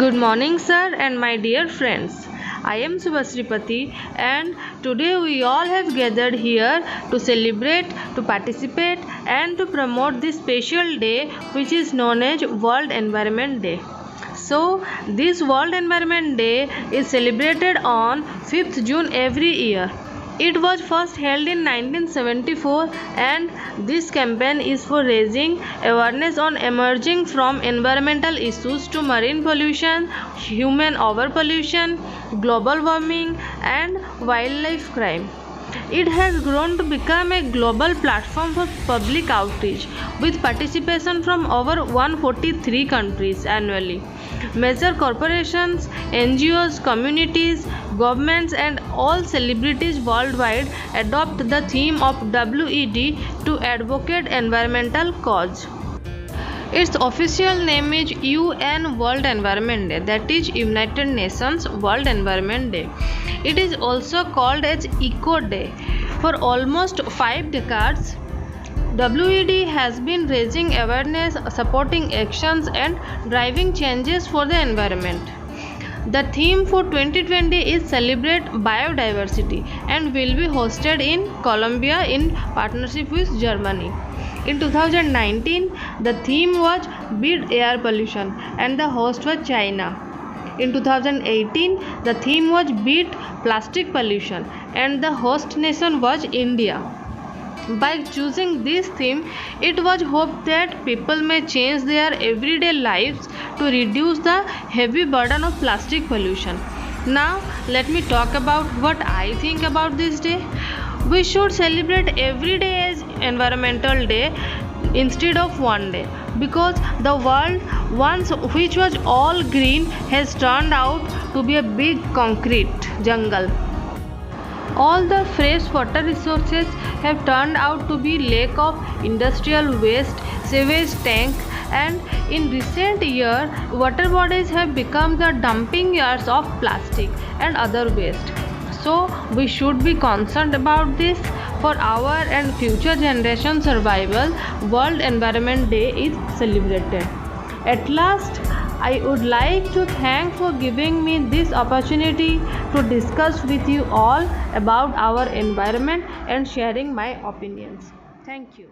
Good morning, sir, and my dear friends. I am Subhasripati, and today we all have gathered here to celebrate, to participate, and to promote this special day which is known as World Environment Day. So, this World Environment Day is celebrated on 5th June every year. It was first held in 1974, and this campaign is for raising awareness on emerging from environmental issues to marine pollution, human overpollution, global warming, and wildlife crime. It has grown to become a global platform for public outreach with participation from over 143 countries annually. Major corporations, NGOs, communities, governments, and all celebrities worldwide adopt the theme of WED to advocate environmental cause. Its official name is UN World Environment Day, that is United Nations World Environment Day. It is also called as Eco Day. For almost 5 decades, WED has been raising awareness, supporting actions, and driving changes for the environment. The theme for 2020 is Celebrate Biodiversity and will be hosted in Colombia in partnership with Germany. In 2019, the theme was Beat Air Pollution and the host was China. In 2018, the theme was Beat Plastic Pollution and the host nation was India. By choosing this theme, it was hoped that people may change their everyday lives to reduce the heavy burden of plastic pollution. Now, let me talk about what I think about this day. We should celebrate every day as Environmental Day instead of one day, because the world once which was all green has turned out to be a big concrete jungle. All the fresh water resources have turned out to be lake of industrial waste, sewage tank, and in recent years, water bodies have become the dumping yards of plastic and other waste. So we should be concerned about this. For our and future generation survival, World Environment Day is celebrated. At last, I would like to thank for giving me this opportunity to discuss with you all about our environment and sharing my opinions. Thank you.